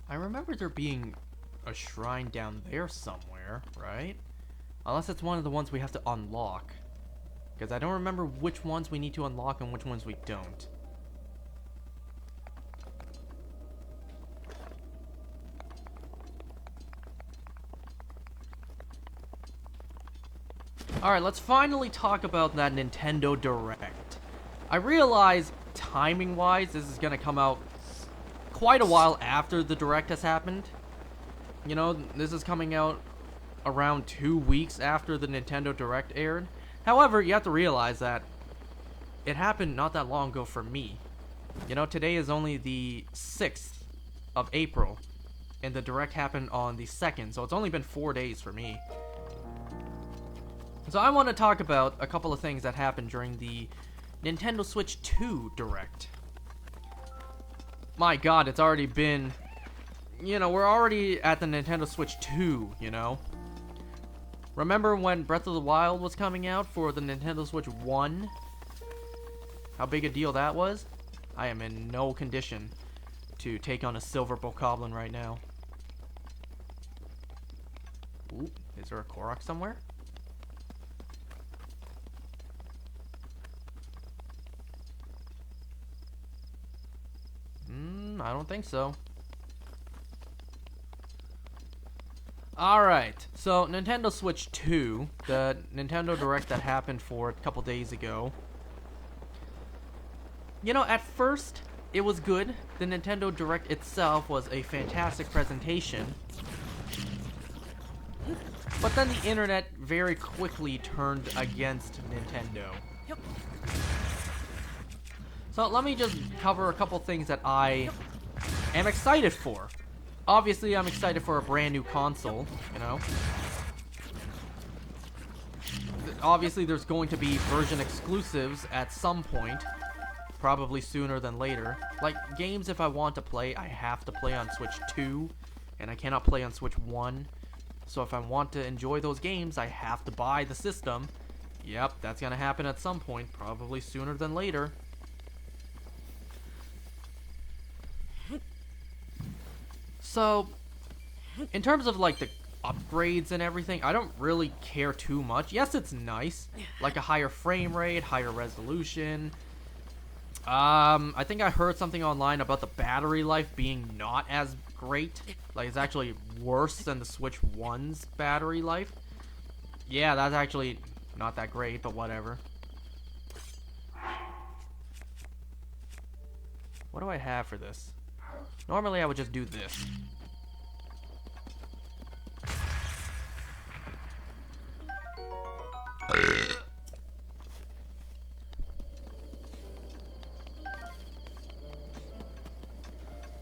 I remember there being a shrine down there somewhere, right? Unless it's one of the ones we have to unlock. Because I don't remember which ones we need to unlock and which ones we don't. Alright, let's finally talk about that Nintendo Direct. I realize, timing-wise, this is gonna come out quite a while after the Direct has happened. You know, this is coming out around 2 weeks after the Nintendo Direct aired. However, you have to realize that it happened not that long ago for me. You know, today is only the 6th of April, and the Direct happened on the 2nd, so it's only been 4 days for me. So I want to talk about a couple of things that happened during the Nintendo Switch 2 Direct. My god, it's already been... You know, we're already at the Nintendo Switch 2, you know? Remember when Breath of the Wild was coming out for the Nintendo Switch 1? How big a deal that was? I am in no condition to take on a Silver Bokoblin right now. Ooh, is there a Korok somewhere? I don't think so. Alright, so Nintendo Switch 2, the Nintendo Direct that happened for a couple days ago. You know, at first, it was good. The Nintendo Direct itself was a fantastic presentation. But then the internet very quickly turned against Nintendo. So let me just cover a couple things that I am excited for. Obviously, I'm excited for a brand new console, you know. Obviously, there's going to be version exclusives at some point. Probably sooner than later. Like, games if I want to play, I have to play on Switch 2. And I cannot play on Switch 1. So if I want to enjoy those games, I have to buy the system. Yep, that's gonna happen at some point. Probably sooner than later. So, in terms of like the upgrades and everything, I don't really care too much. Yes, it's nice, like a higher frame rate, higher resolution. I think I heard something online about the battery life being not as great. Like, it's actually worse than the Switch 1's battery life. Yeah, that's actually not that great, but whatever. What do I have for this? Normally, I would just do this.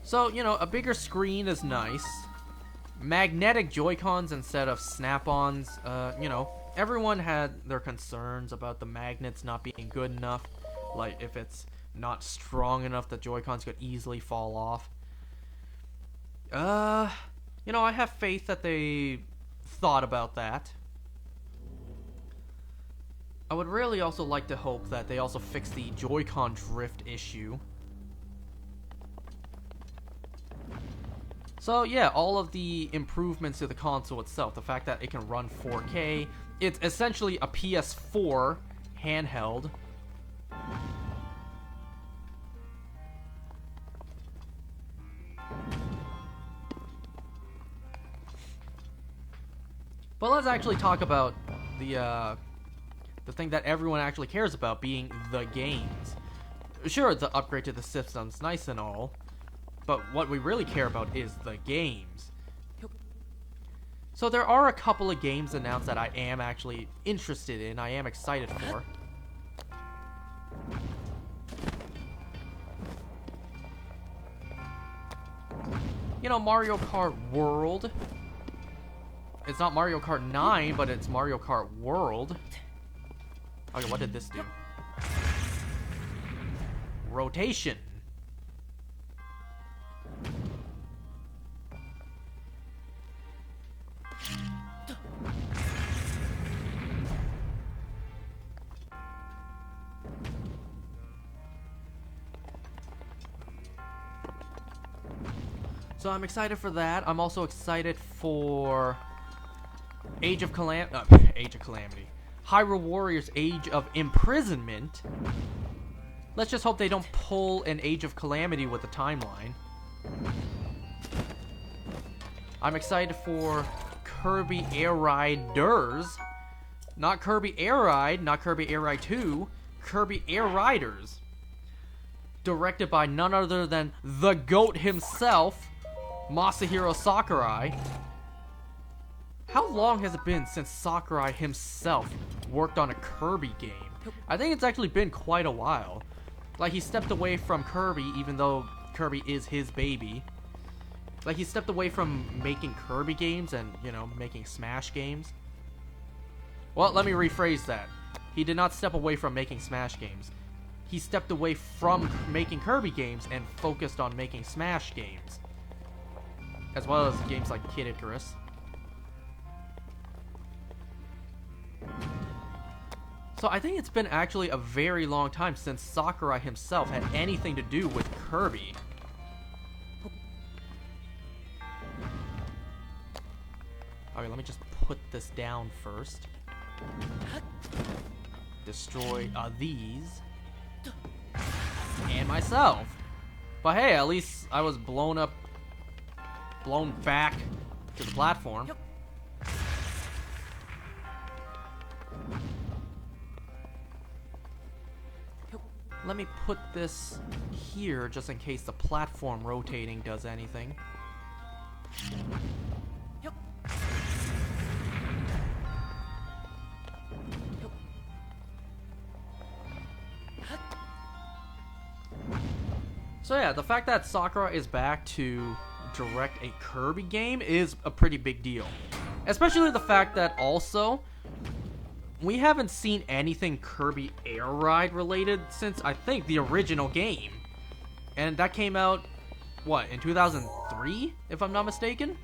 So, you know, a bigger screen is nice. Magnetic Joy-Cons instead of Snap-ons. You know, everyone had their concerns about the magnets not being good enough. Like, if it's not strong enough, the Joy-Cons could easily fall off. You know, I have faith that they thought about that. I would really also like to hope that they also fix the Joy-Con drift issue. So yeah, all of the improvements to the console itself, the fact that it can run 4K, it's essentially a PS4 handheld. But let's actually talk about the thing that everyone actually cares about, being the games. Sure, the upgrade to the system's nice and all, but what we really care about is the games. So there are a couple of games announced that I am actually interested in, I am excited for. You know, Mario Kart World. It's not Mario Kart 9, but it's Mario Kart World. Okay, what did this do? Rotation. So I'm excited for that. I'm also excited for Age of Calamity. Hyrule Warriors Age of Imprisonment. Let's just hope they don't pull an Age of Calamity with the timeline. I'm excited for Kirby Air Riders. Not Kirby Air Ride, not Kirby Air Ride 2, Kirby Air Riders. Directed by none other than the GOAT himself, Masahiro Sakurai. How long has it been since Sakurai himself worked on a Kirby game? I think it's actually been quite a while. Like, he stepped away from Kirby, even though Kirby is his baby. Like, he stepped away from making Kirby games and, you know, making Smash games. Well, let me rephrase that. He did not step away from making Smash games. He stepped away from making Kirby games and focused on making Smash games. As well as games like Kid Icarus. So I think it's been actually a very long time since Sakurai himself had anything to do with Kirby. Alright, let me just put this down first. Destroy these. And myself. But hey, at least I was blown back to the platform. Let me put this here just in case the platform rotating does anything. So yeah, the fact that Sakurai is back to direct a Kirby game is a pretty big deal. Especially the fact that also, we haven't seen anything Kirby Air Ride related since, I think, the original game. And that came out, what, in 2003, if I'm not mistaken?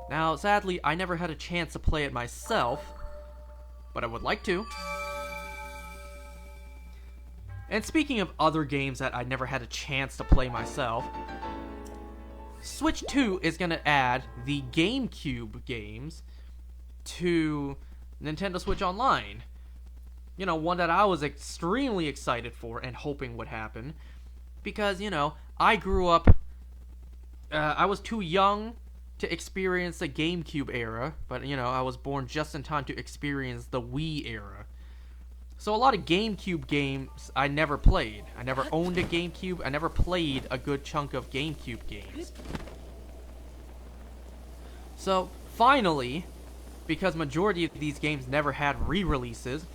Now, sadly, I never had a chance to play it myself, but I would like to. And speaking of other games that I never had a chance to play myself, Switch 2 is going to add the GameCube games to Nintendo Switch Online. You know, one that I was extremely excited for and hoping would happen. Because, you know, I grew up, I was too young to experience the GameCube era, but, you know, I was born just in time to experience the Wii era. So a lot of GameCube games I never played. I never owned a GameCube. I never played a good chunk of GameCube games. So, finally, because majority of these games never had re-releases,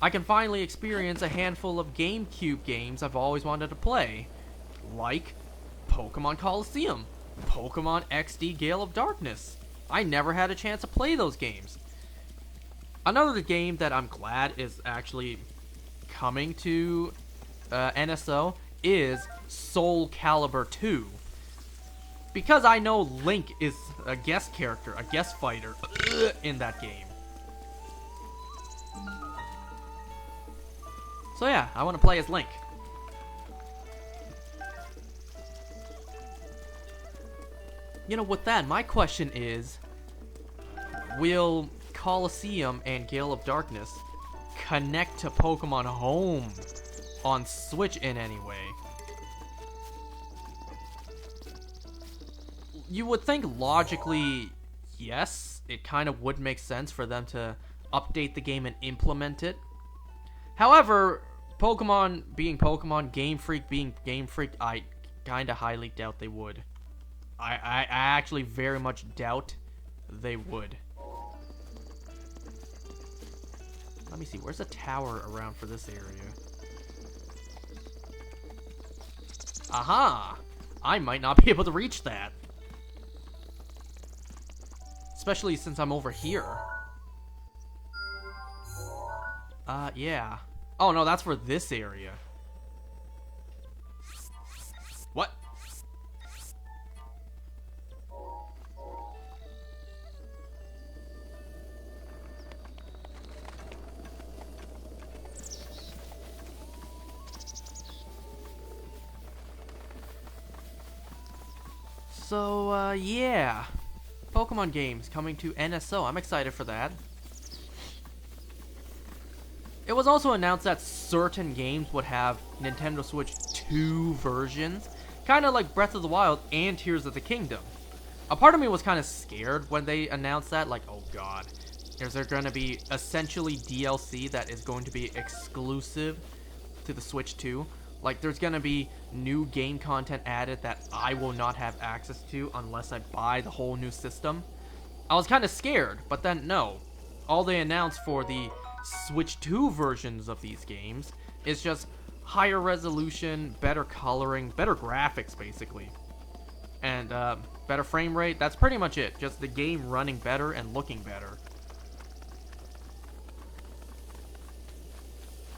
I can finally experience a handful of GameCube games I've always wanted to play. Like Pokemon Colosseum, Pokemon XD Gale of Darkness. I never had a chance to play those games. Another game that I'm glad is actually coming to NSO is Soul Calibur 2. Because I know Link is a guest character, a guest fighter in that game. So yeah, I want to play as Link. You know, with that, my question is, will Colosseum and Gale of Darkness connect to Pokemon Home on Switch in any way? You would think logically, yes, it kind of would make sense for them to update the game and implement it. However, Pokemon being Pokemon, Game Freak being Game Freak, I kind of highly doubt they would. I actually very much doubt they would. Let me see, where's a tower around for this area? Aha! I might not be able to reach that. Especially since I'm over here. Yeah. Oh no, that's for this area. What? So, yeah. Pokemon games coming to NSO. I'm excited for that. It was also announced that certain games would have Nintendo Switch 2 versions, kind of like Breath of the Wild and Tears of the Kingdom. A part of me was kind of scared when they announced that, like, oh god, is there going to be essentially DLC that is going to be exclusive to the Switch 2? Like, there's going to be new game content added that I will not have access to unless I buy the whole new system. I was kind of scared, but then no. All they announced for the Switch 2 versions of these games is just higher resolution, better coloring, better graphics, basically. And, better frame rate. That's pretty much it. Just the game running better and looking better.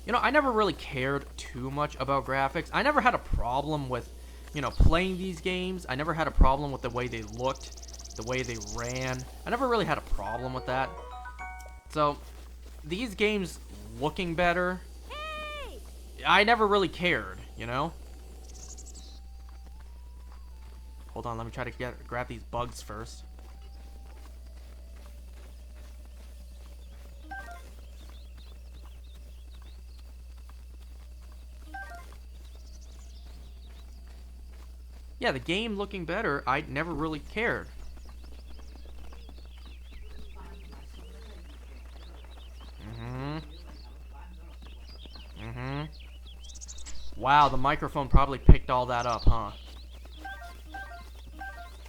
You know, I never really cared too much about graphics. I never had a problem with, you know, playing these games. I never had a problem with the way they looked, the way they ran. I never really had a problem with that. So, these games looking better, I never really cared, you know? Hold on, let me try to grab these bugs first. Yeah, the game looking better, I never really cared. Wow, the microphone probably picked all that up, huh?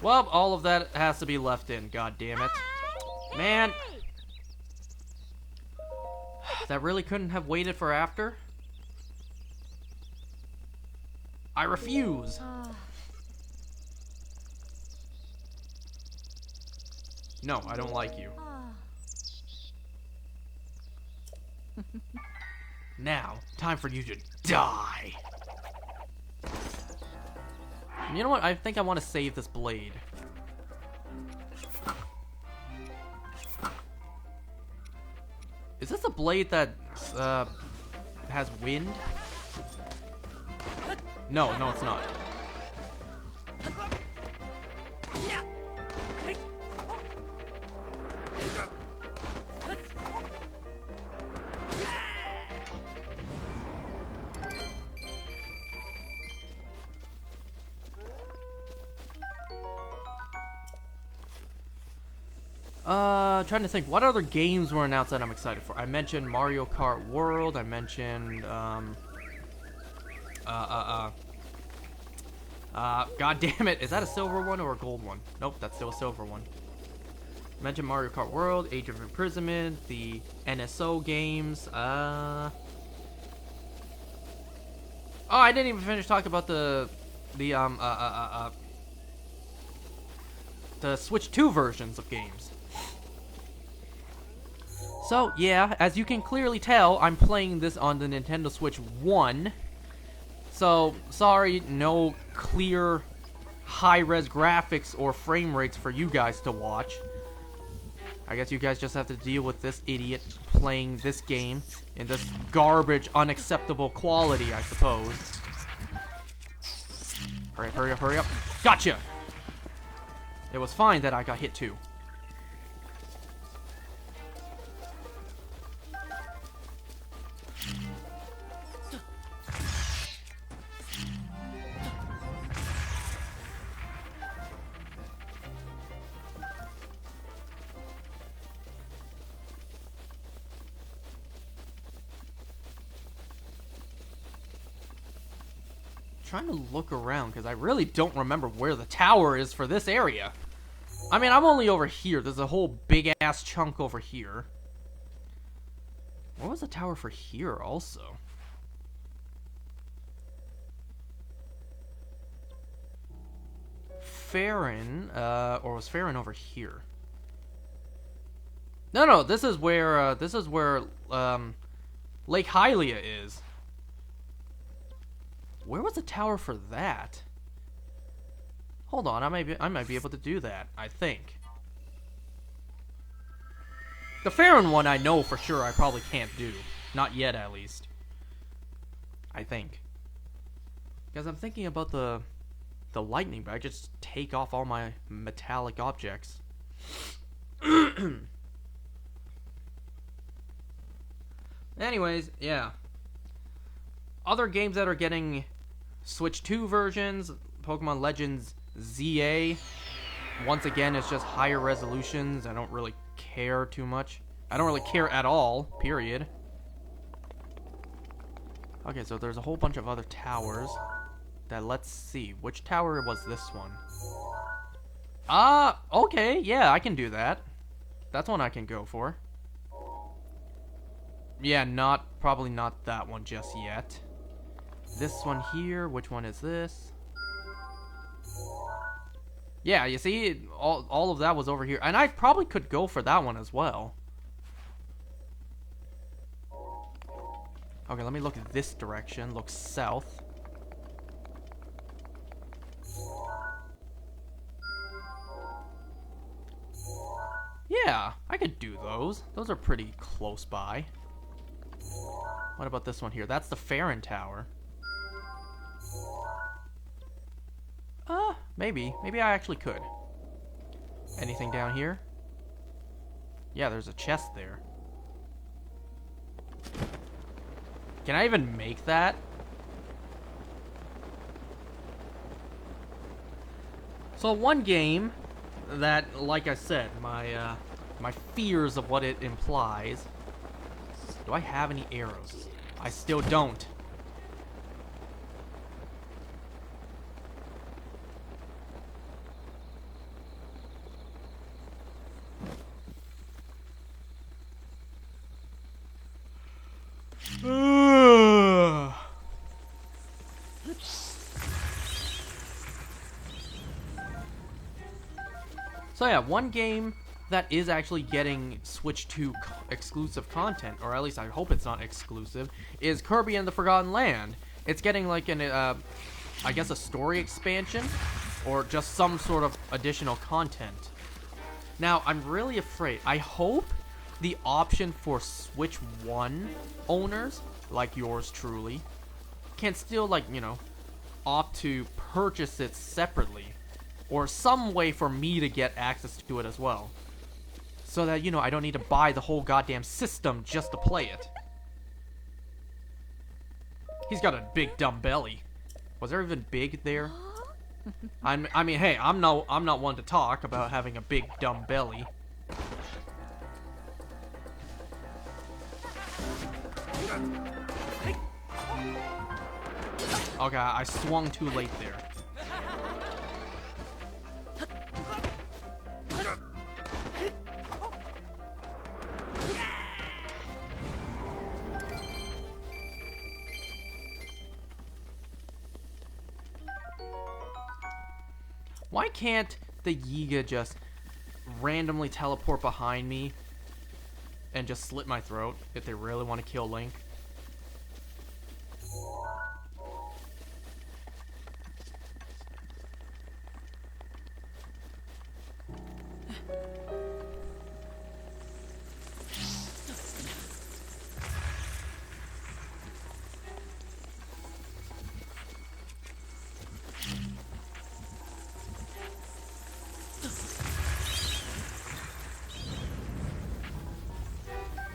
Well, all of that has to be left in, god damn it. Man! That really couldn't have waited for after? I refuse! No, I don't like you. Now, time for you to die! You know what? I think I want to save this blade. Is this a blade that has wind? No, no, it's not. Trying to think, what other games were announced that I'm excited for? I mentioned Mario Kart World, I mentioned, god damn it, is that a silver one or a gold one? Nope, that's still a silver one. I mentioned Mario Kart World, Age of Imprisonment, the NSO games, oh, I didn't even finish talking about the Switch 2 versions of games. So, yeah, as you can clearly tell, I'm playing this on the Nintendo Switch 1. So, sorry, no clear high-res graphics or frame rates for you guys to watch. I guess you guys just have to deal with this idiot playing this game in this garbage, unacceptable quality, I suppose. Hurry up, hurry up, hurry up. Gotcha! It was fine that I got hit too. Trying to look around because I really don't remember where the tower is for this area. I mean, I'm only over here. There's a whole big ass chunk over here. What was the tower for here also? Farron, or was Farron over here? No, this is where Lake Hylia is. Where was the tower for that? Hold on, I might be able to do that, I think. The Farron one I know for sure I probably can't do. Not yet, at least. I think. Because I'm thinking about the the lightning, but I just take off all my metallic objects. Anyways, yeah. Other games that are getting Switch 2 versions, Pokemon Legends ZA. Once again, it's just higher resolutions. I don't really care too much. I don't really care at all, period. Okay, so there's a whole bunch of other towers. That, let's see. Which tower was this one? Okay, yeah, I can do that. That's one I can go for. Yeah, probably not that one just yet. This one here, which one is this? Yeah, you see, all of that was over here. And I probably could go for that one as well. Okay, let me look at this direction. Look south. Yeah, I could do those. Those are pretty close by. What about this one here? That's the Farron Tower. Maybe. Maybe I actually could. Anything down here? Yeah, there's a chest there. Can I even make that? So one game that, like I said, my fears of what it implies. Do I have any arrows? I still don't. So yeah, one game that is actually getting Switch 2 exclusive content, or at least I hope it's not exclusive, is Kirby and the Forgotten Land. It's getting like an, I guess a story expansion, or just some sort of additional content. Now, I'm really afraid. I hope the option for Switch 1 owners, like yours truly, can still, like, you know, opt to purchase it separately. Or some way for me to get access to it as well. So that, you know, I don't need to buy the whole goddamn system just to play it. He's got a big dumb belly. Was there even big there? I mean, hey, I'm not one to talk about having a big dumb belly. Okay, I swung too late there. Why can't the Yiga just randomly teleport behind me and just slit my throat if they really want to kill Link?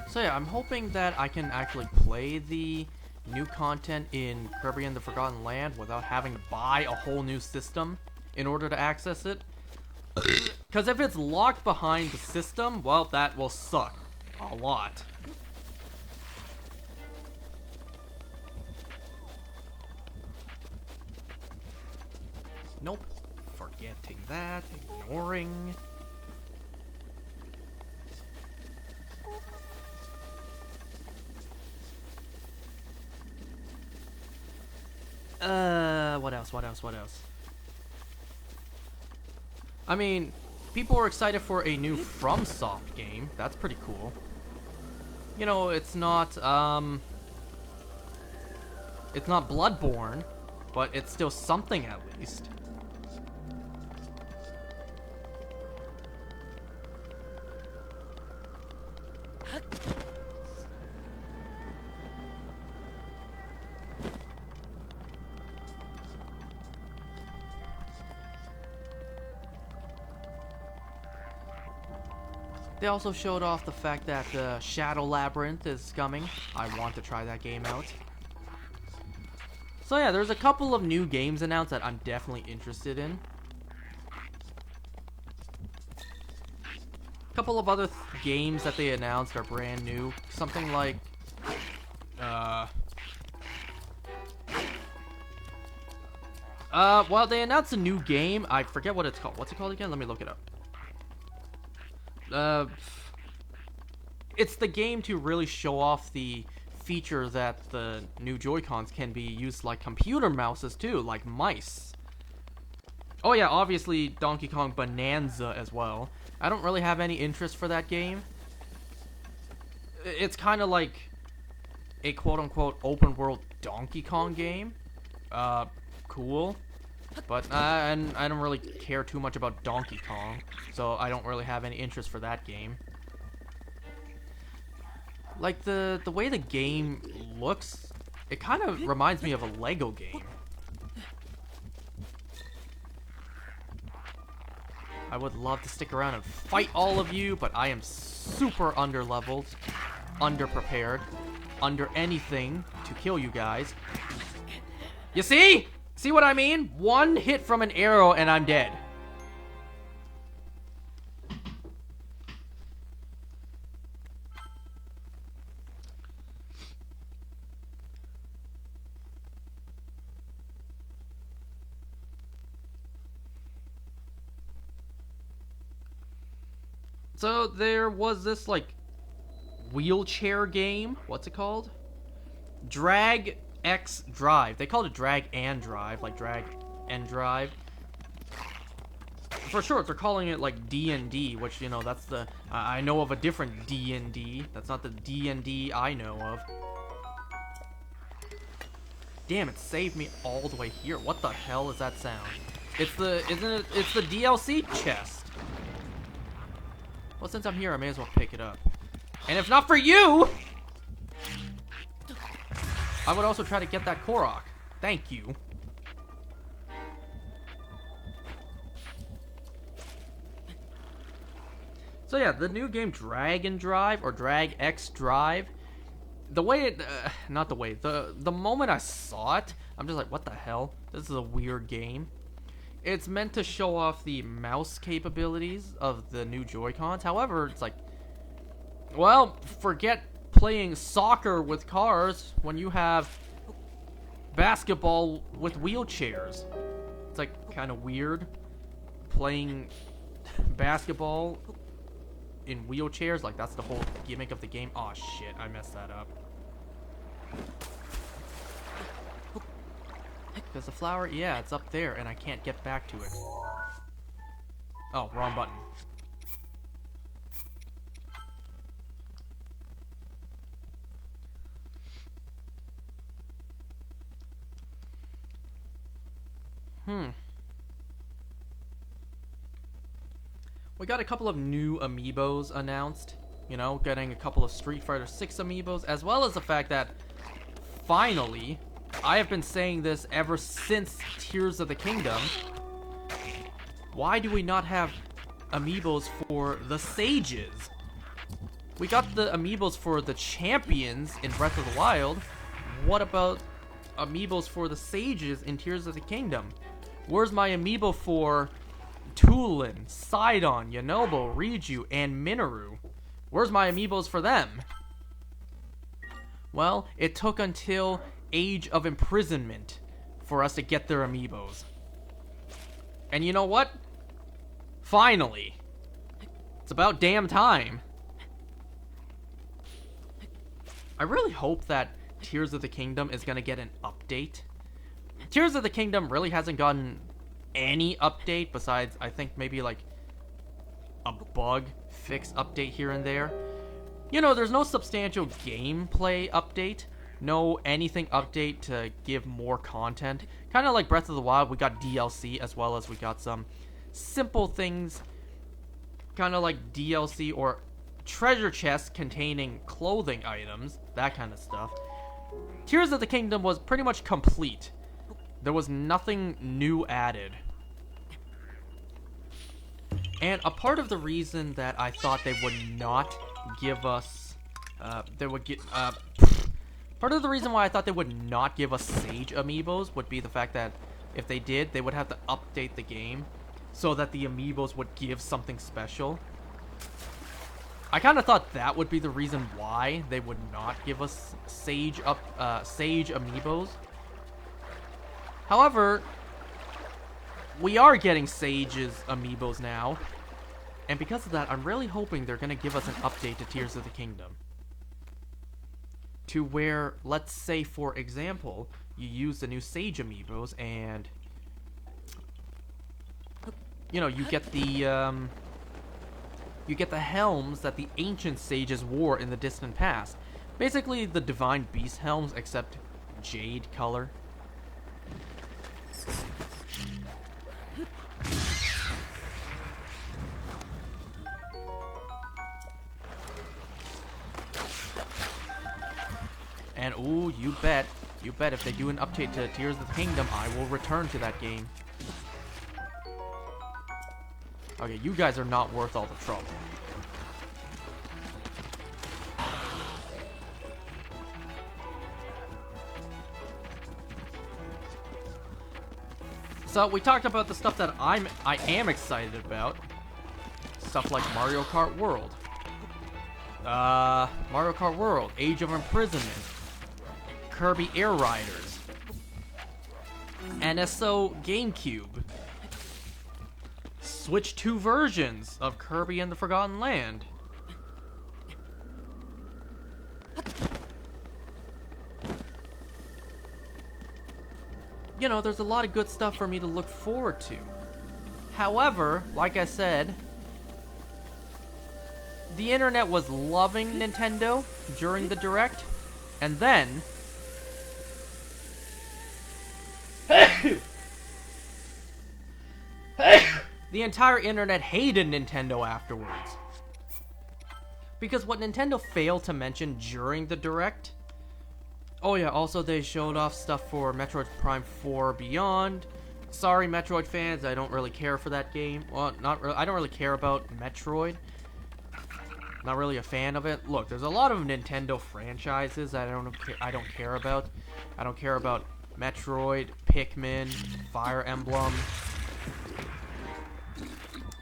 So yeah, I'm hoping that I can actually play the new content in Kirby and the Forgotten Land without having to buy a whole new system in order to access it. Because if it's locked behind the system, well, that will suck a lot. Nope. Forgetting that. Ignoring. What else? I mean, people are excited for a new FromSoft game. That's pretty cool. You know, it's not Bloodborne, but it's still something at least. They also showed off the fact that Shadow Labyrinth is coming. I want to try that game out. So yeah, there's a couple of new games announced that I'm definitely interested in. A couple of other games that they announced are brand new. Something like... well, they announced a new game. I forget what it's called. What's it called again? Let me look it up. It's the game to really show off the feature that the new Joy-Cons can be used like computer mouses too, like mice. Oh yeah, obviously Donkey Kong Bonanza as well. I don't really have any interest for that game. It's kind of like a quote-unquote open-world Donkey Kong game. Cool. But and I don't really care too much about Donkey Kong, so I don't really have any interest for that game. Like, the way the game looks, it kind of reminds me of a Lego game. I would love to stick around and fight all of you, but I am super underleveled, underprepared, under anything to kill you guys. You see? See what I mean? One hit from an arrow and I'm dead. So there was this, like, wheelchair game. What's it called? Drag X Drive. They called it Drag and Drive, like Drag and Drive. For short, they're calling it like D&D, which, you know, that's the... I know of a different D&D. That's not the D&D I know of. Damn, it saved me all the way here. What the hell is that sound? It's the... Isn't it... It's the DLC chest. Well, since I'm here, I may as well pick it up. And if not for you... I would also try to get that Korok. Thank you. So yeah, the new game Drag and Drive, or Drag X Drive, the way it, not the way, the moment I saw it, I'm just like, what the hell? This is a weird game. It's meant to show off the mouse capabilities of the new Joy-Cons. However, it's like, well, forget playing soccer with cars when you have basketball with wheelchairs. It's like kind of weird playing basketball in wheelchairs. Like, that's the whole gimmick of the game. Oh shit, I messed that up. Because the flower, yeah, it's up there and I can't get back to it. Oh, wrong button. We got a couple of new amiibos announced. You know, getting a couple of Street Fighter 6 amiibos, as well as the fact that, finally, I have been saying this ever since Tears of the Kingdom. Why do we not have amiibos for the Sages? We got the amiibos for the champions in Breath of the Wild. What about amiibos for the Sages in Tears of the Kingdom? Where's my amiibo for Tulin, Sidon, Yonobo, Riju, and Minoru? Where's my amiibos for them? Well, it took until Age of Imprisonment for us to get their amiibos. And you know what? Finally. It's about damn time. I really hope that Tears of the Kingdom is gonna get an update. Tears of the Kingdom really hasn't gotten any update besides, I think, maybe like a bug fix update here and there. You know, there's no substantial gameplay update. No anything update to give more content. Kind of like Breath of the Wild, we got DLC as well as we got some simple things. Kind of like DLC or treasure chests containing clothing items. That kind of stuff. Tears of the Kingdom was pretty much complete. There was nothing new added. And a part of the reason that I thought they would not give us, part of the reason why I thought they would not give us Sage amiibos would be the fact that if they did, they would have to update the game so that the amiibos would give something special. I kind of thought that would be the reason why they would not give us Sage amiibos. However, we are getting Sage's amiibos now, and because of that, I'm really hoping they're going to give us an update to Tears of the Kingdom. To where, let's say, for example, you use the new Sage amiibos, and, you know, you get the helms that the ancient sages wore in the distant past. Basically, the Divine Beast helms, except jade color. And ooh, you bet if they do an update to Tears of the Kingdom, I will return to that game. Okay, you guys are not worth all the trouble. So we talked about the stuff that I am excited about. Stuff like Mario Kart World. Mario Kart World, Age of Imprisonment, Kirby Air Riders, NSO GameCube, Switch 2 versions of Kirby and the Forgotten Land. You know, there's a lot of good stuff for me to look forward to. However, like I said, the internet was loving Nintendo during the Direct, and then the entire internet hated Nintendo afterwards. Because what Nintendo failed to mention during the Direct... Oh yeah, also they showed off stuff for Metroid Prime 4 Beyond. Sorry, Metroid fans, I don't really care for that game. Well, I don't really care about Metroid. Not really a fan of it. Look, there's a lot of Nintendo franchises that I don't care about. I don't care about Metroid, Pikmin, Fire Emblem,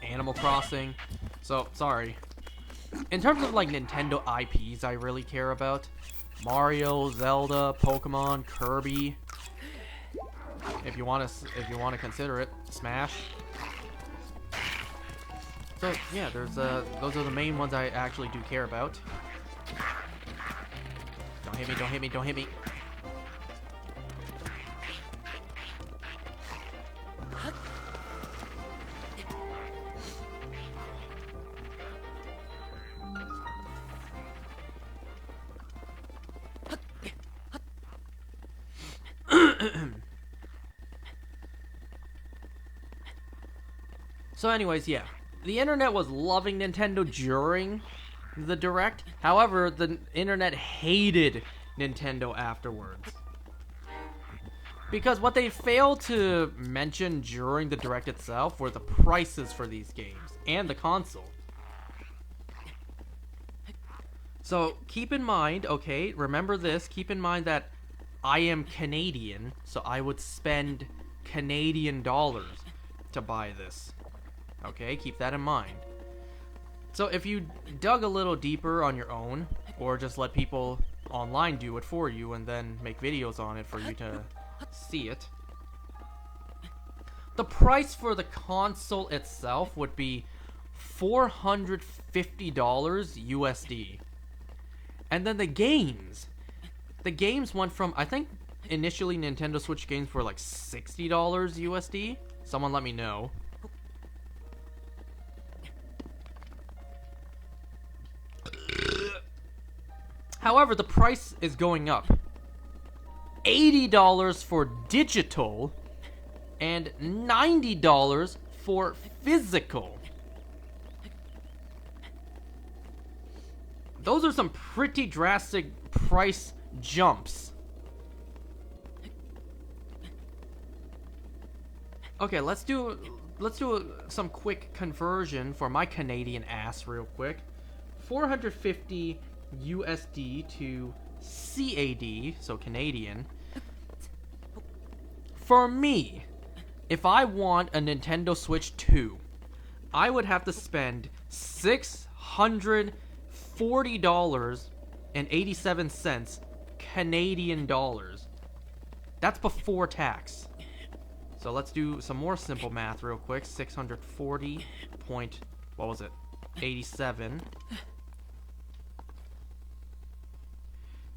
Animal Crossing. So, sorry. In terms of like Nintendo IPs I really care about, Mario, Zelda, Pokemon, Kirby. If you want to consider it, Smash. So yeah, there's those are the main ones I actually do care about. Don't hit me, don't hit me, don't hit me. So anyways, yeah. The internet was loving Nintendo during the Direct. However, the internet hated Nintendo afterwards. Because what they failed to mention during the Direct itself were the prices for these games and the console. So keep in mind, okay, remember this, keep in mind that I am Canadian, so I would spend Canadian dollars to buy this. Okay, keep that in mind. So if you dug a little deeper on your own, or just let people online do it for you and then make videos on it for you to see it, the price for the console itself would be $450 USD. And then the games went from, I think initially Nintendo Switch games were like $60 USD. Someone let me know. However, the price is going up. $80 for digital and $90 for physical. Those are some pretty drastic price jumps. Okay, let's do let's do some quick conversion for my Canadian ass real quick. 450 USD to CAD, so Canadian. For me, if I want a Nintendo Switch 2, I would have to spend $640.87 Canadian dollars. That's before tax. So let's do some more simple math real quick. 640 point, what was it? 87.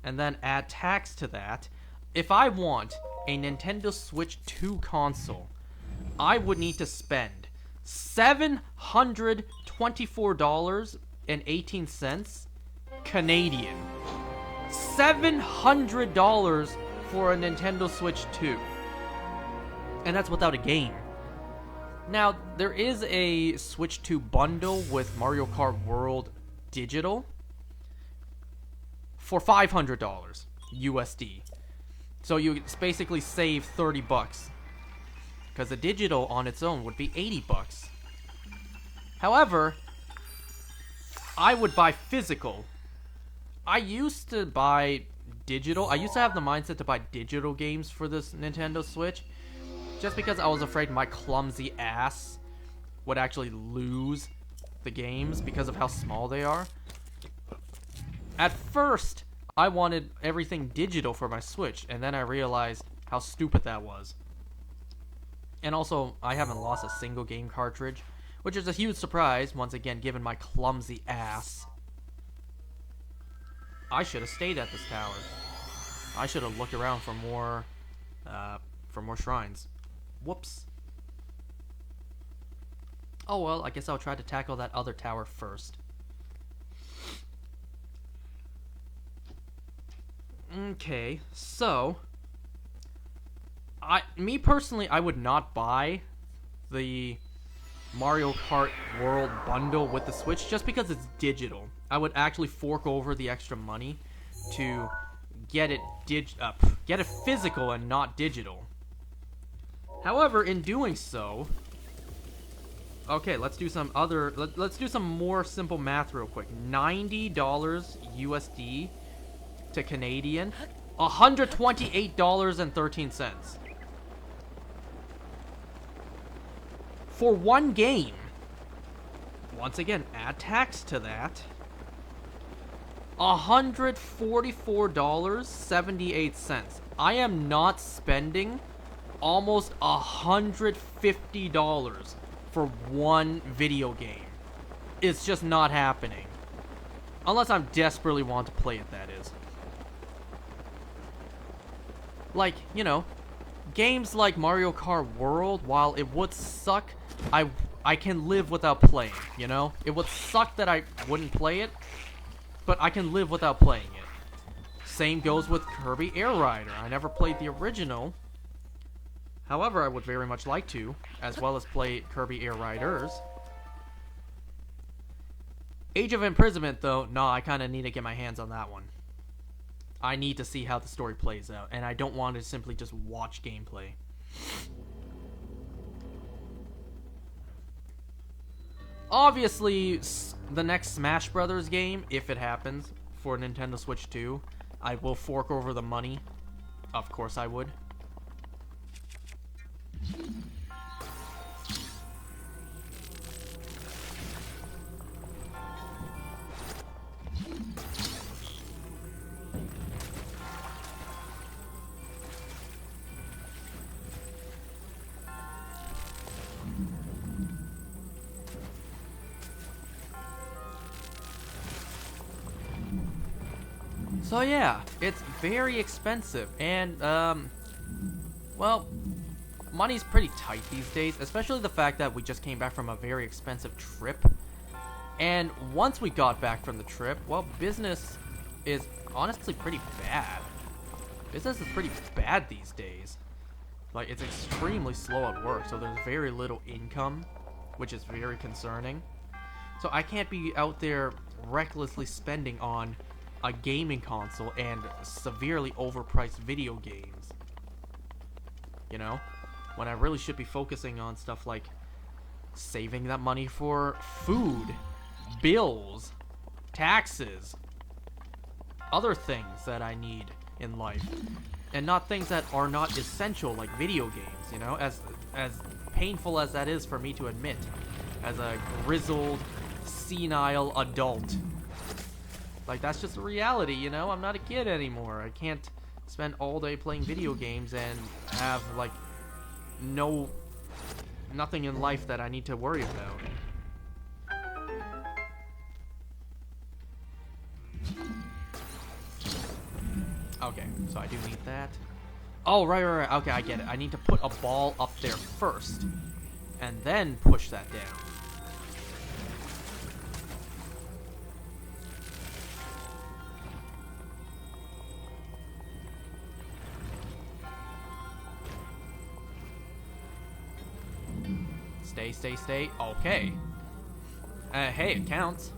And then add tax to that. If I want a Nintendo Switch 2 console, I would need to spend $724.18 Canadian. $700 for a Nintendo Switch 2. And that's without a game. Now, there is a Switch 2 bundle with Mario Kart World Digital for $500 USD. So you basically save 30 bucks. Because the digital on its own would be 80 bucks. However, I would buy physical. I used to buy digital. I used to have the mindset to buy digital games for this Nintendo Switch. Just because I was afraid my clumsy ass would actually lose the games because of how small they are. At first, I wanted everything digital for my Switch, and then I realized how stupid that was. And also, I haven't lost a single game cartridge, which is a huge surprise, once again, given my clumsy ass. I should have stayed at this tower. I should have looked around for more shrines. Whoops. Oh well, I guess I'll try to tackle that other tower first. Okay, so me personally, I would not buy the Mario Kart World bundle with the Switch just because it's digital. I would actually fork over the extra money to get it physical and not digital. However, in doing so, okay, let's do some more simple math real quick. $90 USD to Canadian, $128.13 for one game. Once again, add tax to that. $144.78. I am not spending almost $150 for one video game. It's just not happening. Unless I'm desperately want to play it, that is. Like, you know, games like Mario Kart World, while it would suck, I can live without playing, you know? It would suck that I wouldn't play it, but I can live without playing it. Same goes with Kirby Air Rider. I never played the original. However, I would very much like to, as well as play Kirby Air Riders. Age of Imprisonment, though, no, I kind of need to get my hands on that one. I need to see how the story plays out, and I don't want to simply just watch gameplay. Obviously, the next Smash Brothers game, if it happens, for Nintendo Switch 2, I will fork over the money. Of course I would. So yeah, it's very expensive, and well, money's pretty tight these days, especially the fact that we just came back from a very expensive trip. And once we got back from the trip, well, business is honestly pretty bad. Business is pretty bad these days. Like, it's extremely slow at work, so there's very little income, which is very concerning. So I can't be out there recklessly spending on a gaming console and severely overpriced video games. You know? When I really should be focusing on stuff like saving that money for food, bills, taxes, other things that I need in life, and not things that are not essential like video games, you know, as painful as that is for me to admit as a grizzled, senile adult. Like, that's just a reality, you know? I'm not a kid anymore. I can't spend all day playing video games and have, like, nothing in life that I need to worry about. Okay, so I do need that. Oh, right. Okay, I get it. I need to put a ball up there first, and then push that down. Stay. Okay. Hey, it counts.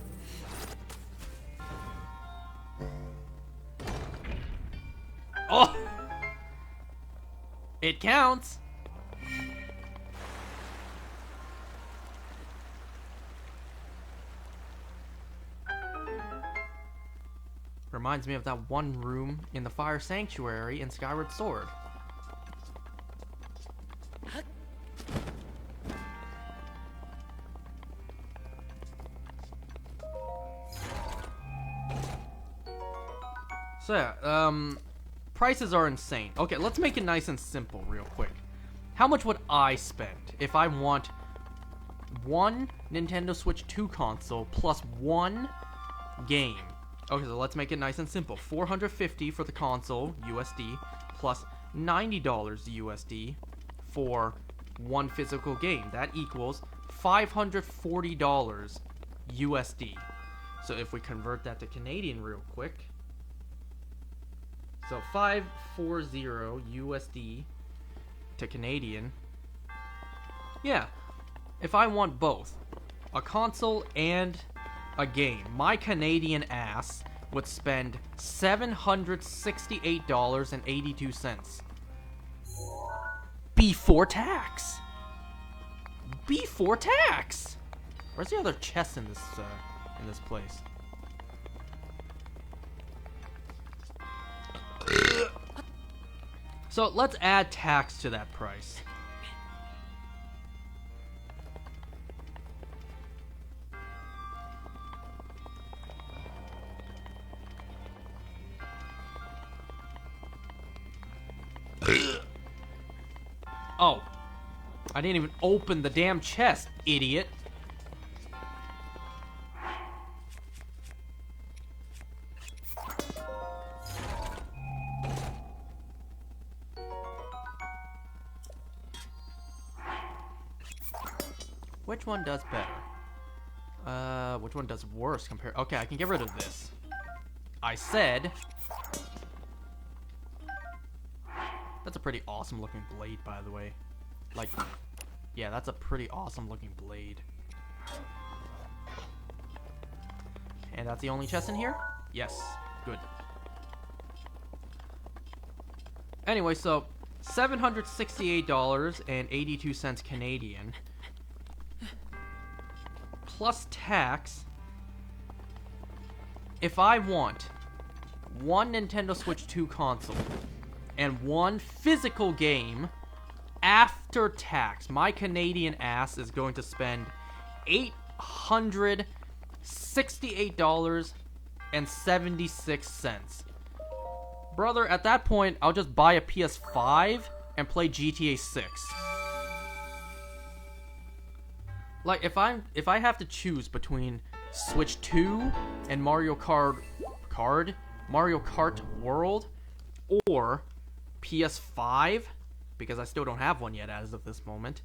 Oh! It counts! Reminds me of that one room in the Fire Sanctuary in Skyward Sword. So yeah, prices are insane. Okay, let's make it nice and simple real quick. How much would I spend if I want one Nintendo Switch 2 console plus one game? Okay, so let's make it nice and simple. $450 for the console, USD, plus $90 USD for one physical game. That equals $540 USD. So if we convert that to Canadian real quick, so 540 USD to Canadian. Yeah, if I want both, a console and a game, my Canadian ass would spend $768.82 before tax. Before tax. Where's the other chest in this place? So let's add tax to that price. Oh, I didn't even open the damn chest, idiot. Which one does better? Which one does worse compared? Okay, I can get rid of this. I said. That's a pretty awesome looking blade, by the way. Like, yeah, that's a pretty awesome looking blade. And that's the only chest in here? Yes, good. Anyway, so $768.82 Canadian. Plus tax. If I want one Nintendo Switch 2 console and one physical game after tax, my Canadian ass is going to spend $868.76. Brother, at that point, I'll just buy a PS5 and play GTA 6. Like, if I have to choose between Switch 2 and Mario Kart World, or PS5, because I still don't have one yet as of this moment,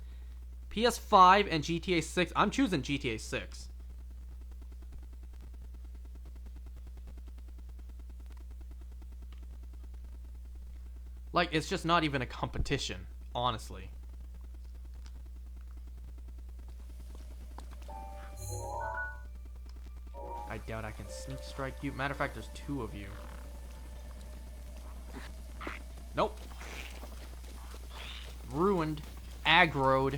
PS5 and GTA 6, I'm choosing GTA 6. Like, it's just not even a competition, honestly. I doubt I can sneak strike you. Matter of fact, there's two of you. Nope. Ruined. Aggroed.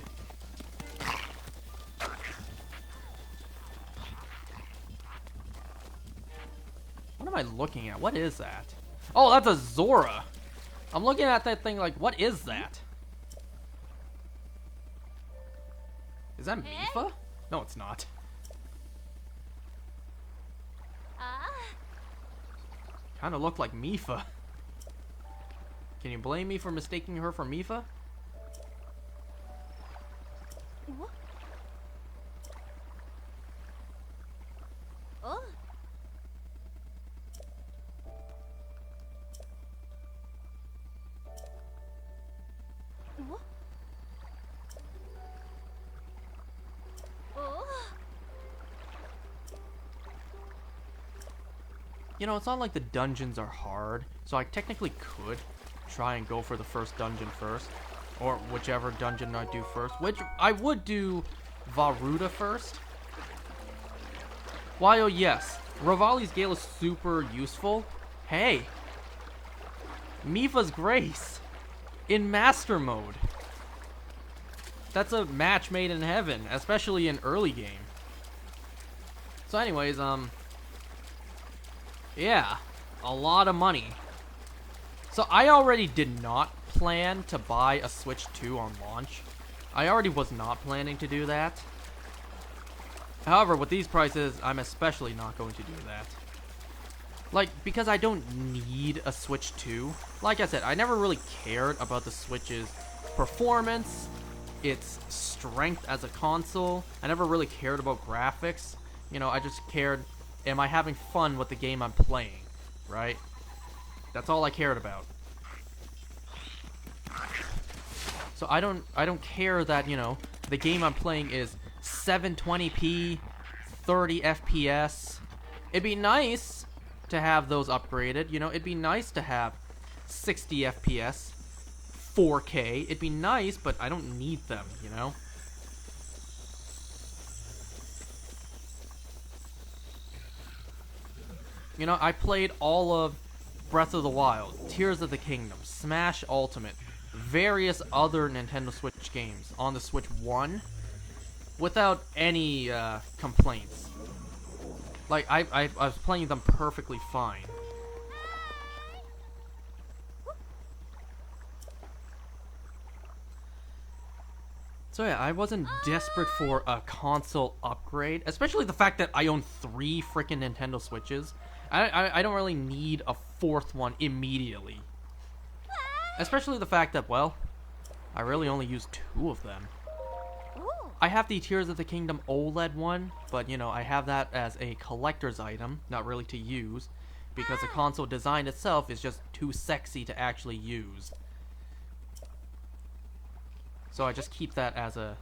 I looking at? What is that? Oh, that's a Zora. I'm looking at that thing like, what is that? Is that Mipha? No, it's not. Kind of looked like Mipha. Can you blame me for mistaking her for Mipha? What? Oh. What? Oh. You know, it's not like the dungeons are hard, so I technically could try and go for the first dungeon first, or whichever dungeon I do first, which I would do Vah-Ruta first. While yes, Revali's Gale is super useful, hey, Mipha's Grace in Master Mode. That's a match made in heaven, especially in early game. So anyways, yeah, a lot of money. So I already did not plan to buy a Switch 2 on launch. I already was not planning to do that. However, with these prices, I'm especially not going to do that. Like, because I don't need a Switch 2. Like I said, I never really cared about the Switch's performance, its strength as a console. I never really cared about graphics. You know, I just cared, am I having fun with the game I'm playing, right? That's all I cared about. So I don't care that, you know, the game I'm playing is 720p, 30 FPS. It'd be nice to have those upgraded, you know, it'd be nice to have 60 FPS, 4K. It'd be nice, but I don't need them, you know? You know, I played all of Breath of the Wild, Tears of the Kingdom, Smash Ultimate, various other Nintendo Switch games on the Switch 1 without any complaints. Like, I was playing them perfectly fine. So yeah, I wasn't desperate for a console upgrade, especially the fact that I own 3 freaking Nintendo Switches. I don't really need a 4th one immediately. Especially the fact that, well, I really only use 2 of them. I have the Tears of the Kingdom OLED one, but, you know, I have that as a collector's item, not really to use, because the console design itself is just too sexy to actually use. So I just keep that as a,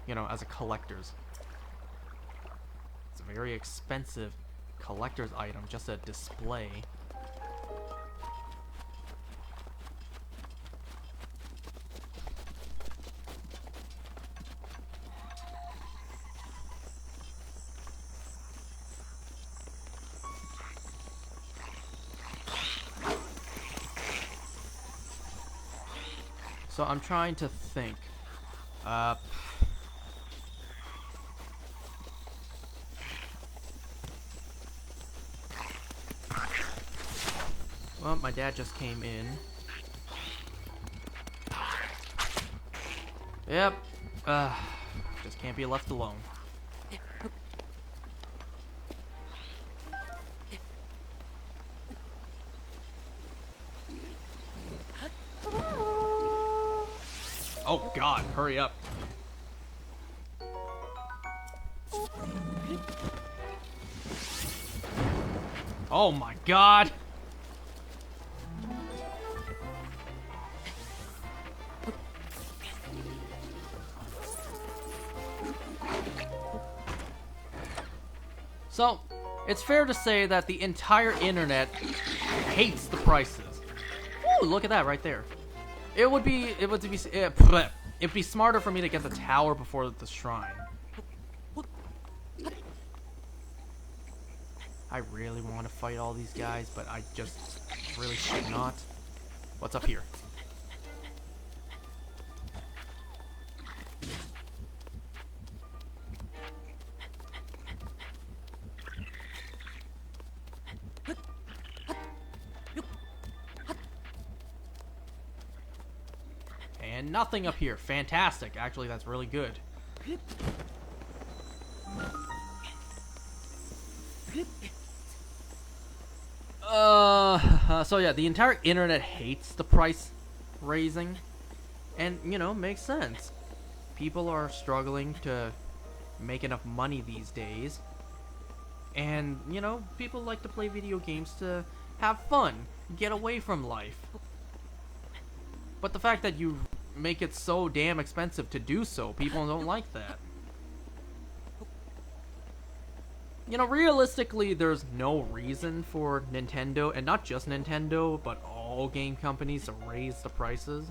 you know, as a collector's. It's a very expensive collector's item, just a display. So I'm trying to think. Well, my dad just came in. Yep. Just can't be left alone. Oh God, hurry up. Oh my God. So, it's fair to say that the entire internet hates the prices. Ooh, look at that right there. It'd be smarter for me to get the tower before the shrine. I really want to fight all these guys, but I just really should not. What's up here? And nothing up here. Fantastic. Actually, that's really good. So yeah, the entire internet hates the price raising. And, you know, makes sense. People are struggling to make enough money these days. And, you know, people like to play video games to have fun, get away from life. But the fact that you make it so damn expensive to do so, people don't like that. You know, realistically, there's no reason for Nintendo, and not just Nintendo, but all game companies to raise the prices.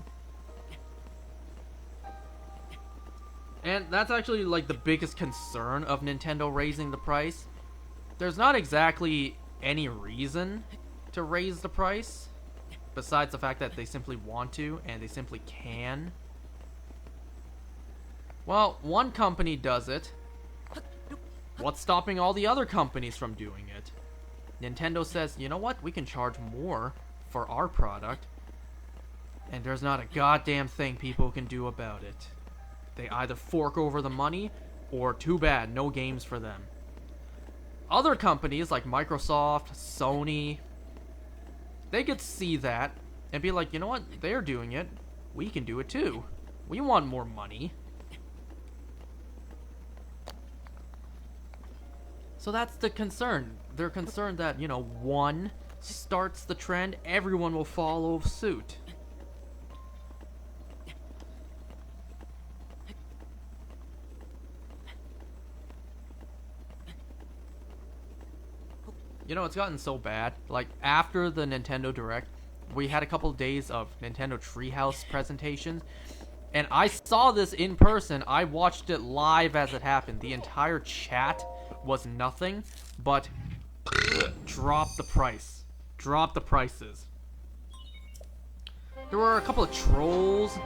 And that's actually, like, the biggest concern of Nintendo raising the price. There's not exactly any reason to raise the price, besides the fact that they simply want to, and they simply can. Well, one company does it. What's stopping all the other companies from doing it? Nintendo says, you know what, we can charge more for our product, and there's not a goddamn thing people can do about it. They either fork over the money, or too bad, no games for them. Other companies like Microsoft, Sony, they could see that and be like, you know what, they're doing it, we can do it too. We want more money. So that's the concern. They're concerned that, you know, one starts the trend, everyone will follow suit. You know, it's gotten so bad. Like, after the Nintendo Direct, we had a couple of days of Nintendo Treehouse presentations. And I saw this in person. I watched it live as it happened. The entire chat was nothing but drop the price. Drop the prices. There were a couple of trolls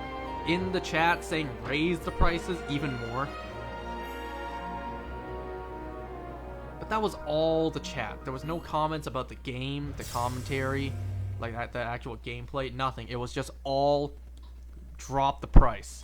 in the chat saying raise the prices even more. But that was all the chat. There was no comments about the game, the commentary, like the actual gameplay, nothing. It was just all drop the price.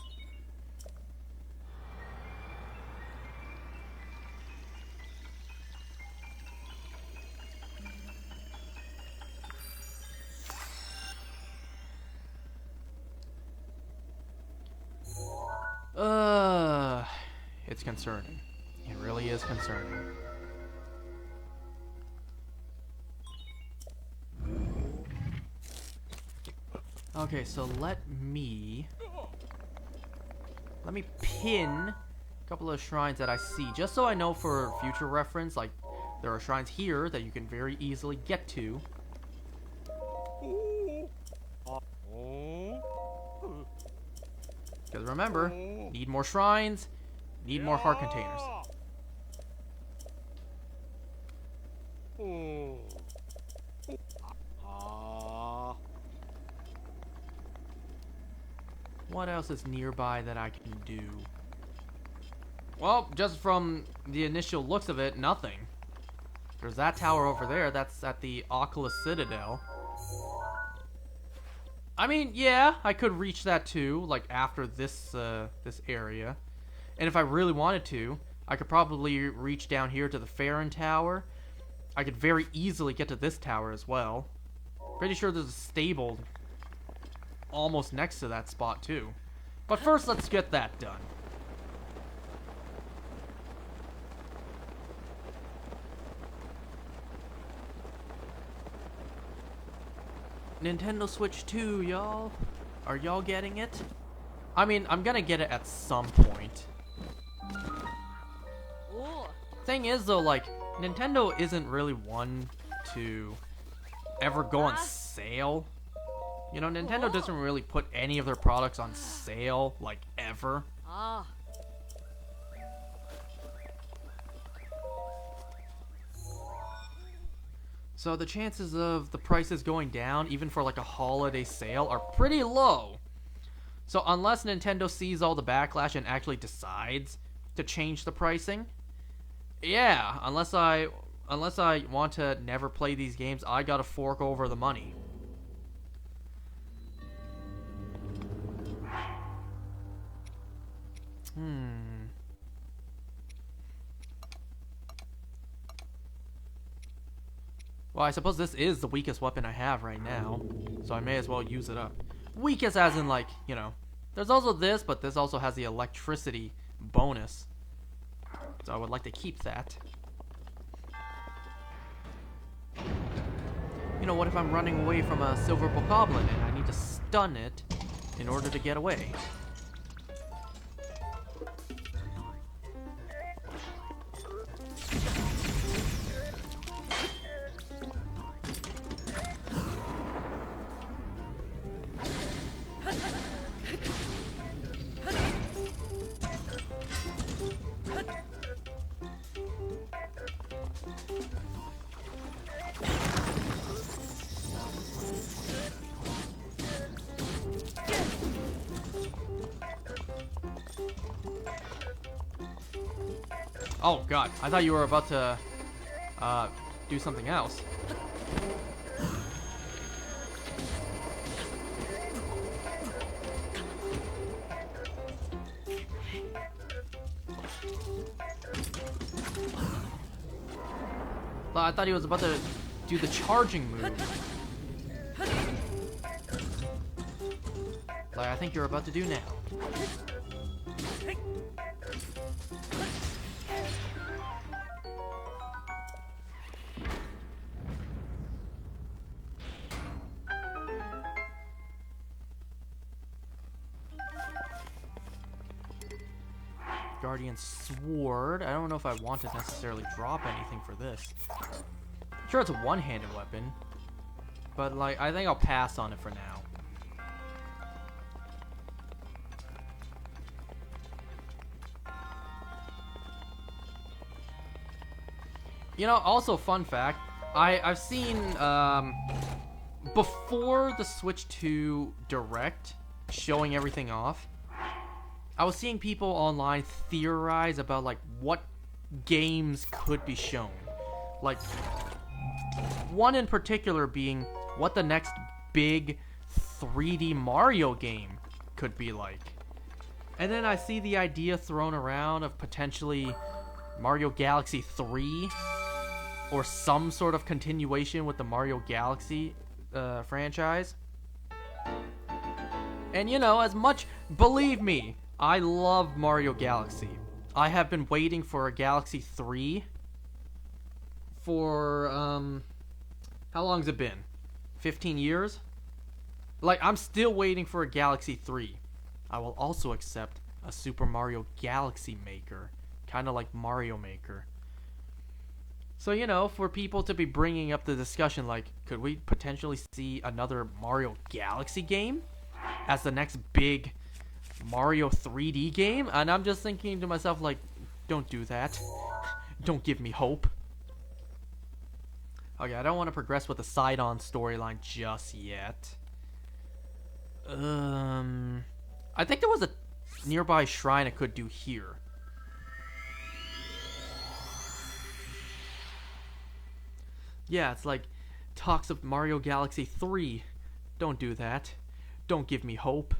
It's concerning. It really is concerning. Okay, so let me pin a couple of shrines that I see, just so I know for future reference. Like, there are shrines here that you can very easily get to. Because remember, need more shrines, need more heart containers. What else is nearby that I can do? Well, just from the initial looks of it, nothing. There's that tower over there. That's at the Oculus Citadel. I mean, yeah, I could reach that too, like after this this area. And if I really wanted to, I could probably reach down here to the Farron Tower. I could very easily get to this tower as well. Pretty sure there's a stable almost next to that spot too. But first, let's get that done. Nintendo Switch 2, y'all. Are y'all getting it? I mean, I'm gonna get it at some point. Thing is, though, like, Nintendo isn't really one to ever go on sale. You know, Nintendo doesn't really put any of their products on sale, like, ever. So the chances of the prices going down, even for like a holiday sale, are pretty low. So unless Nintendo sees all the backlash and actually decides to change the pricing, yeah, unless I want to never play these games, I gotta fork over the money. Hmm. Well, I suppose this is the weakest weapon I have right now, so I may as well use it up. Weakest as in, like, you know, there's also this, but this also has the electricity bonus. So I would like to keep that. You know, what if I'm running away from a silver bokoblin and I need to stun it in order to get away? Oh god, I thought you were about to do something else. I thought he was about to do the charging move. Like I think you're about to do now. Guardian Sword. I don't know if I want to necessarily drop anything for this. Sure, it's a one-handed weapon, but like I think I'll pass on it for now. You know, also fun fact, I've seen before the Switch 2 Direct showing everything off, I was seeing people online theorize about like what games could be shown. Like one in particular being what the next big 3D Mario game could be like. And then I see the idea thrown around of potentially Mario Galaxy 3 or some sort of continuation with the Mario Galaxy franchise. And you know, as much, believe me, I love Mario Galaxy. I have been waiting for a Galaxy 3 for, how long has it been? 15 years? Like, I'm still waiting for a Galaxy 3. I will also accept a Super Mario Galaxy Maker. Kind of like Mario Maker. So, you know, for people to be bringing up the discussion, like, could we potentially see another Mario Galaxy game as the next big Mario 3D game? And I'm just thinking to myself, like, don't do that. Don't give me hope. Okay, I don't want to progress with the Sidon storyline just yet. I think there was a nearby shrine I could do here. Yeah, it's like talks of Mario Galaxy 3. Don't do that. Don't give me hope.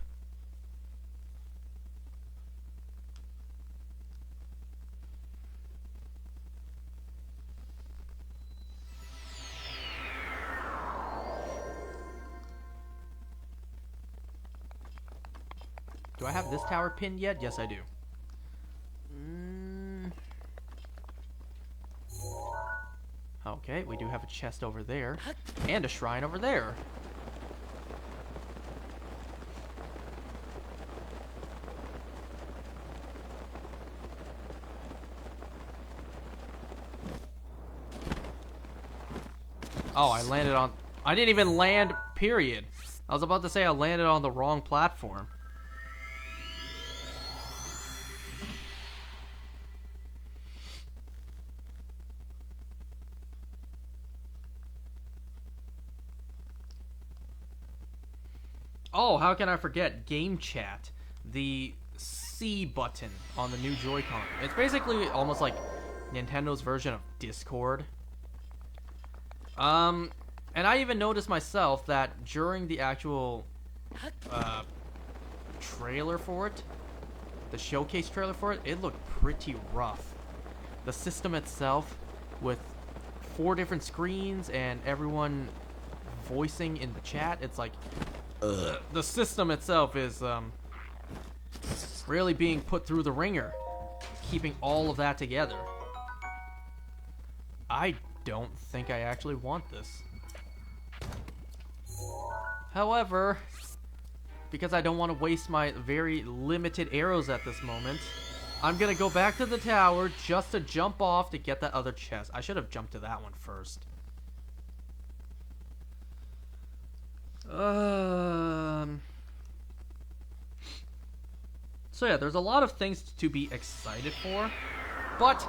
Do I have this tower pinned yet? Yes, I do. Okay, we do have a chest over there. And a shrine over there. Oh, I landed on... I didn't even land, period. I was about to say I landed on the wrong platform. Oh, how can I forget Game Chat, the C button on the new Joy-Con. It's basically almost like Nintendo's version of Discord. And I even noticed myself that during the actual trailer for it, the showcase trailer for it, it looked pretty rough. The system itself, with 4 different screens and everyone voicing in the chat, it's like the system itself is really being put through the ringer, keeping all of that together. I don't think I actually want this. However, because I don't want to waste my very limited arrows at this moment, I'm gonna go back to the tower just to jump off to get that other chest. I should have jumped to that one first. So yeah, there's a lot of things to be excited for, but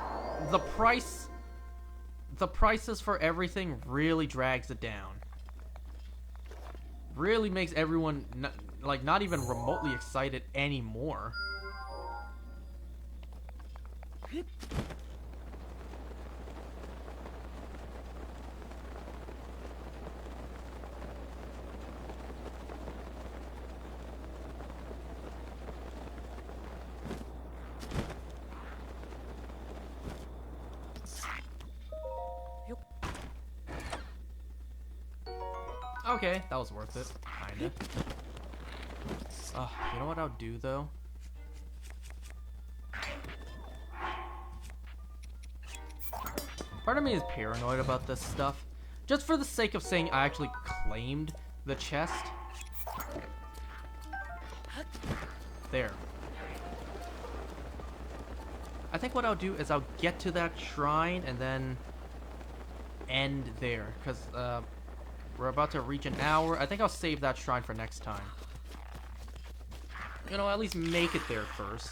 the prices for everything really drags it down. Really makes everyone not even remotely excited anymore. Okay, that was worth it, kinda. You know what I'll do though? Part of me is paranoid about this stuff. Just for the sake of saying I actually claimed the chest. There. I think what I'll do is I'll get to that shrine and then end there. Because we're about to reach an hour. I think I'll save that shrine for next time. You know, at least make it there first.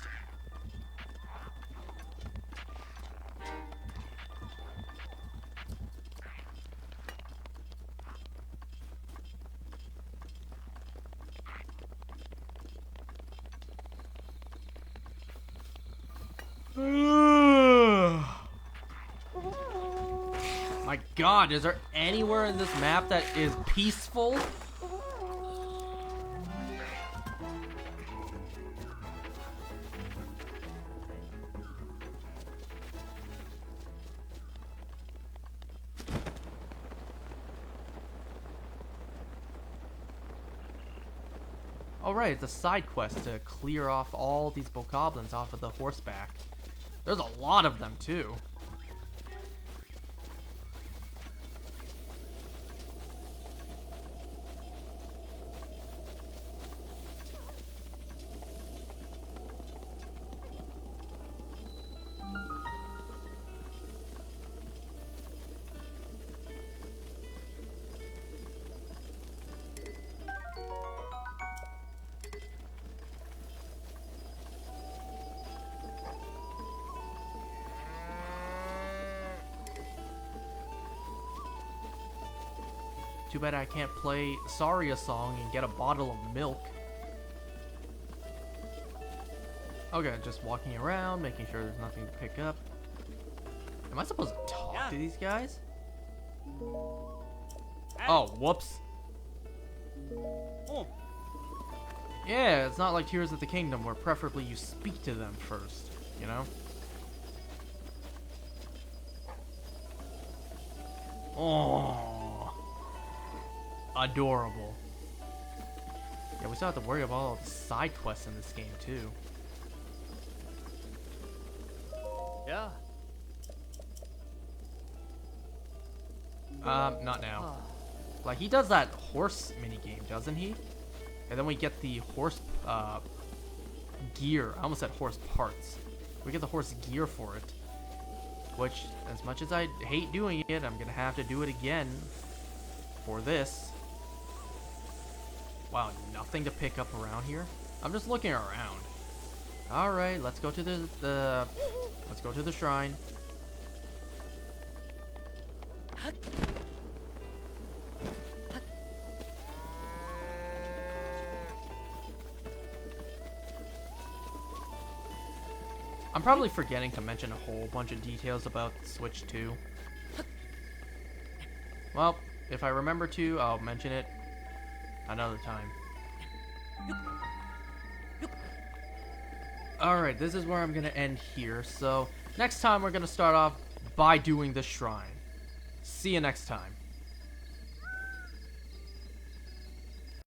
My God, is there anywhere in this map that is peaceful? Alright, it's a side quest to clear off all these bokoblins off of the horseback. There's a lot of them, too. Too bad I can't play Saria song and get a bottle of milk. Okay, just walking around, making sure there's nothing to pick up. Am I supposed to talk to these guys? Oh, whoops. Yeah, it's not like Tears of the Kingdom where preferably you speak to them first, you know? Oh. Adorable. Yeah, we still have to worry about all the side quests in this game too. Yeah. Not now. Like, he does that horse minigame, doesn't he? And then we get the horse, gear. I almost said horse parts. We get the horse gear for it. Which, as much as I hate doing it, I'm gonna have to do it again for this. Wow, nothing to pick up around here? I'm just looking around. Alright, let's go to let's go to the shrine. I'm probably forgetting to mention a whole bunch of details about Switch 2. Well, if I remember to, I'll mention it another time. Alright, this is where I'm gonna end here. So, next time we're gonna start off by doing the shrine. See you next time.